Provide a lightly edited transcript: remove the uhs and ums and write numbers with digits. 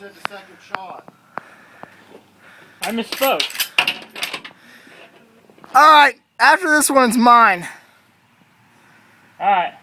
said the second shot. I misspoke. Alright, after this one's mine. Alright.